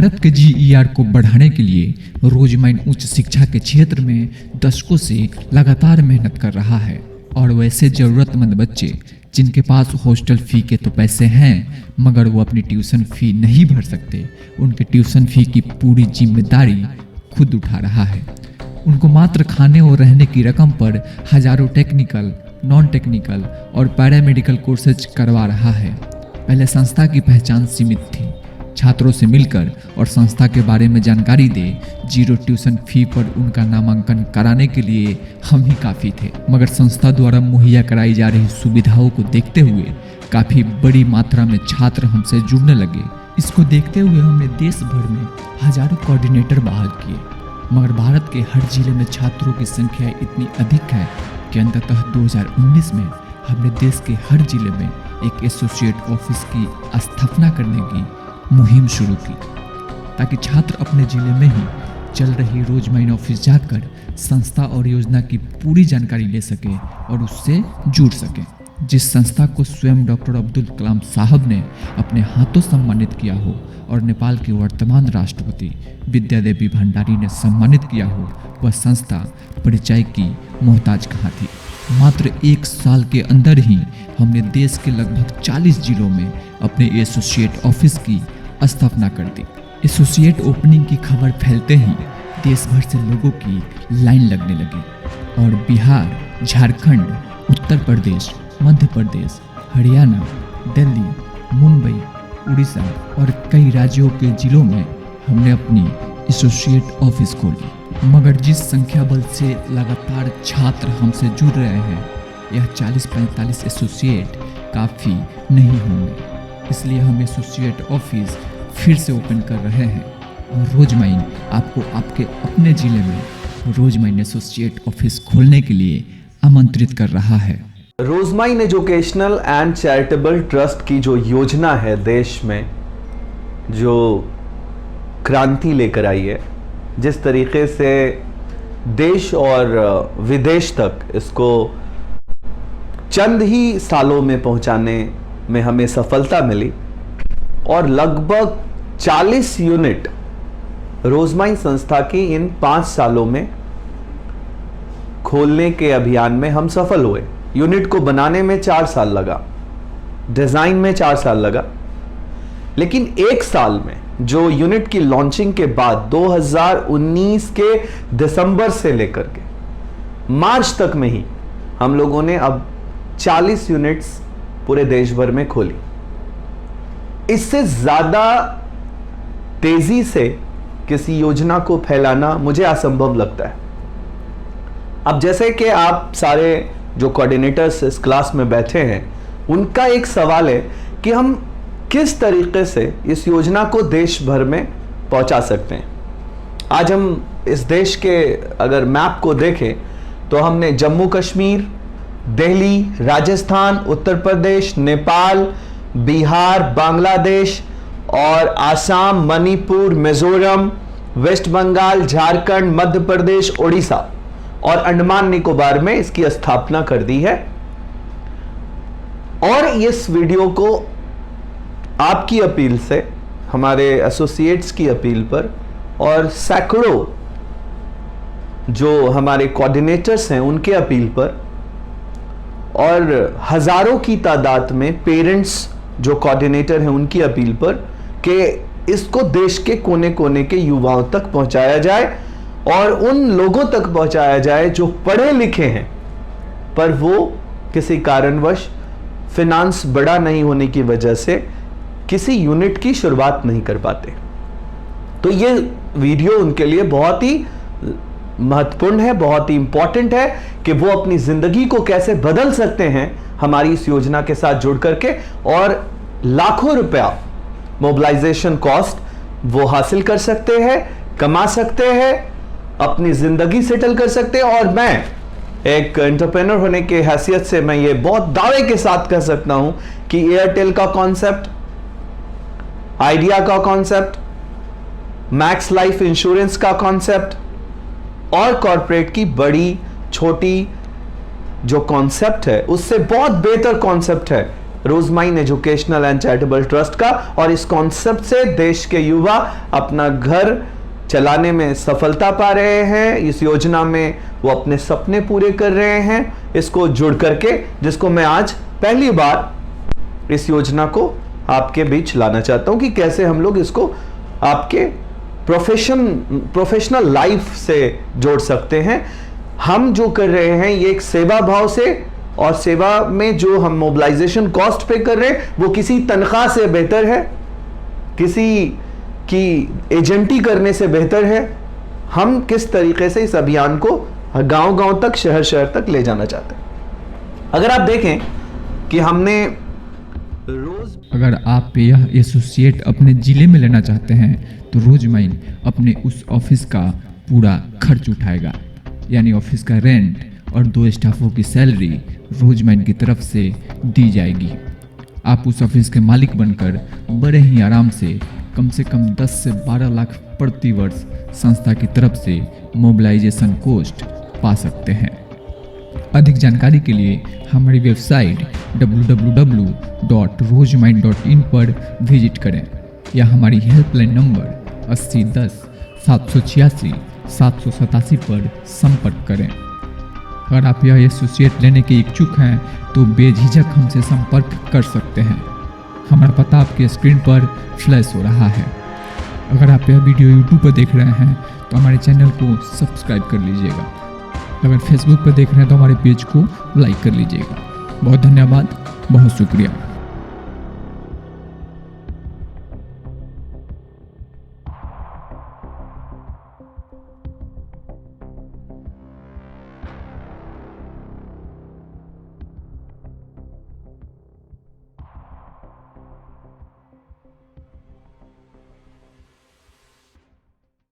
भारत के जीईआर को बढ़ाने के लिए रोजमाइन उच्च शिक्षा के क्षेत्र में दशकों से लगातार मेहनत कर रहा है और वैसे जरूरतमंद बच्चे जिनके पास हॉस्टल फी के तो पैसे हैं मगर वो अपनी ट्यूशन फी नहीं भर सकते, उनके ट्यूशन फी की पूरी जिम्मेदारी खुद उठा रहा है। उनको मात्र खाने और रहने की रकम पर हजारों टेक्निकल, नॉन टेक्निकल और पैरामेडिकल कोर्सेज करवा रहा है। पहले संस्था की पहचान सीमित थी, छात्रों से मिलकर और संस्था के बारे में जानकारी दे, जीरो ट्यूशन फी पर उनका नामांकन कराने के लिए हम ही काफ़ी थे। मगर संस्था द्वारा मुहैया कराई जा रही सुविधाओं को देखते हुए काफ़ी बड़ी मात्रा में छात्र हमसे जुड़ने लगे। इसको देखते हुए हमने देश भर में हजारों कोऑर्डिनेटर बहाल किए, मगर भारत के हर जिले में छात्रों की संख्या इतनी अधिक है कि अंततः 2019 में हमने देश के हर जिले में एक एसोसिएट ऑफिस की स्थापना करने की मुहिम शुरू की, ताकि छात्र अपने जिले में ही चल रही रोजमाइन ऑफिस जाकर संस्था और योजना की पूरी जानकारी ले सके और उससे जुड़ सके। जिस संस्था को स्वयं डॉक्टर अब्दुल कलाम साहब ने अपने हाथों सम्मानित किया हो और नेपाल के वर्तमान राष्ट्रपति विद्या देवी भंडारी ने सम्मानित किया हो, वह संस्था परिचय की मोहताज कहाँ थी। मात्र एक साल के अंदर ही हमने देश के लगभग 40 जिलों में अपने एसोसिएट ऑफिस की स्थापना कर दी। एसोसिएट ओपनिंग की खबर फैलते ही देश भर से लोगों की लाइन लगने लगी और बिहार, झारखंड, उत्तर प्रदेश, मध्य प्रदेश, हरियाणा, दिल्ली, मुंबई, उड़ीसा और कई राज्यों के जिलों में हमने अपनी एसोसिएट ऑफिस खोली। मगर जिस संख्या बल से लगातार छात्र हमसे जुड़ रहे हैं, यह 40-45 एसोसिएट काफ़ी नहीं होंगे। इसलिए हम एसोसिएट ऑफिस फिर से ओपन कर रहे हैं और रोजमाइन आपको आपके अपने ज़िले में रोजमाइन एसोसिएट ऑफिस खोलने के लिए आमंत्रित कर रहा है। रोजमाइन एजुकेशनल एंड चैरिटेबल ट्रस्ट की जो योजना है देश में, जो क्रांति लेकर आई है, जिस तरीके से देश और विदेश तक इसको चंद ही सालों में पहुंचाने में हमें सफलता मिली और लगभग 40 यूनिट रोजमाइन संस्था की इन 5 सालों में खोलने के अभियान में हम सफल हुए। यूनिट को बनाने में 4 साल लगा, डिजाइन में 4 साल लगा, लेकिन 1 साल में जो यूनिट की लॉन्चिंग के बाद 2019 के दिसंबर से लेकर के मार्च तक में ही हम लोगों ने अब 40 यूनिट्स पूरे देश भर में खोली। इससे ज्यादा तेजी से किसी योजना को फैलाना मुझे असंभव लगता है। अब जैसे कि आप सारे जो कोऑर्डिनेटर्स इस क्लास में बैठे हैं, उनका एक सवाल है कि हम किस तरीके से इस योजना को देश भर में पहुंचा सकते हैं। आज हम इस देश के अगर मैप को देखें तो हमने जम्मू कश्मीर, दिल्ली, राजस्थान, उत्तर प्रदेश, नेपाल, बिहार, बांग्लादेश और आसाम, मणिपुर, मिजोरम, वेस्ट बंगाल, झारखंड, मध्य प्रदेश, उड़ीसा और अंडमान निकोबार में इसकी स्थापना कर दी है। और इस वीडियो को आपकी अपील से, हमारे एसोसिएट्स की अपील पर और सैकड़ों जो हमारे कोऑर्डिनेटर्स हैं उनके अपील पर और हजारों की तादाद में पेरेंट्स जो कोऑर्डिनेटर हैं उनकी अपील पर कि इसको देश के कोने कोने के युवाओं तक पहुंचाया जाए और उन लोगों तक पहुंचाया जाए जो पढ़े लिखे हैं पर वो किसी कारणवश फिनांस बड़ा नहीं होने की वजह से किसी यूनिट की शुरुआत नहीं कर पाते। तो ये वीडियो उनके लिए बहुत ही महत्वपूर्ण है, बहुत ही इंपॉर्टेंट है कि वो अपनी जिंदगी को कैसे बदल सकते हैं हमारी इस योजना के साथ जुड़ करके और लाखों रुपया मोबिलाइजेशन कॉस्ट वो हासिल कर सकते हैं, कमा सकते हैं, अपनी जिंदगी सेटल कर सकते हैं। और मैं एक एंटरप्रेन्योर होने के हैसियत से मैं ये बहुत दावे के साथ कह सकता हूं कि एयरटेल का कॉन्सेप्ट, आइडिया का कॉन्सेप्ट, मैक्स लाइफ इंश्योरेंस का कॉन्सेप्ट और कॉर्पोरेट की बड़ी छोटी जो कॉन्सेप्ट है उससे बहुत बेहतर कॉन्सेप्ट है रोजमाइन एजुकेशनल एंड चैरिटेबल ट्रस्ट का, और इस कॉन्सेप्ट से देश के युवा अपना घर चलाने में सफलता पा रहे हैं। इस योजना में वो अपने सपने पूरे कर रहे हैं, इसको जुड़ करके, जिसको मैं आज पहली बार इस योजना को आपके बीच लाना चाहता हूं कि कैसे हम लोग इसको आपके प्रोफेशनल लाइफ से जोड़ सकते हैं। हम जो कर रहे हैं ये एक सेवा भाव से, और सेवा में जो हम मोबिलाइजेशन कॉस्ट पे कर रहे हैं वो किसी तनख्वाह से बेहतर है, किसी की एजेंटी करने से बेहतर है। हम किस तरीके से इस अभियान को गांव-गांव तक, शहर-शहर तक ले जाना चाहते हैं। अगर आप देखें कि हमने रोज, अगर आप यह एसोसिएट अपने ज़िले में लेना चाहते हैं तो रोजमाइन अपने उस ऑफिस का पूरा खर्च उठाएगा, यानी ऑफिस का रेंट और 2 स्टाफों की सैलरी रोजमाइन की तरफ से दी जाएगी। आप उस ऑफिस के मालिक बनकर बड़े ही आराम से कम 10 से 12 लाख प्रति वर्ष संस्था की तरफ से मोबिलाइजेशन कॉस्ट पा सकते हैं। अधिक जानकारी के लिए हमारी वेबसाइट www.rojmind.in पर विजिट करें या हमारी हेल्पलाइन नंबर 8010 786 787 पर संपर्क करें। अगर आप यह एसोसिएट लेने के इच्छुक हैं तो बेझिझक हमसे संपर्क कर सकते हैं। हमारा पता आपके स्क्रीन पर फ्लैश हो रहा है। अगर आप यह वीडियो यूट्यूब पर देख रहे हैं तो हमारे चैनल को सब्सक्राइब कर लीजिएगा। अगर फेसबुक पर देख रहे हैं तो हमारे पेज को लाइक कर लीजिएगा। बहुत धन्यवाद, बहुत शुक्रिया।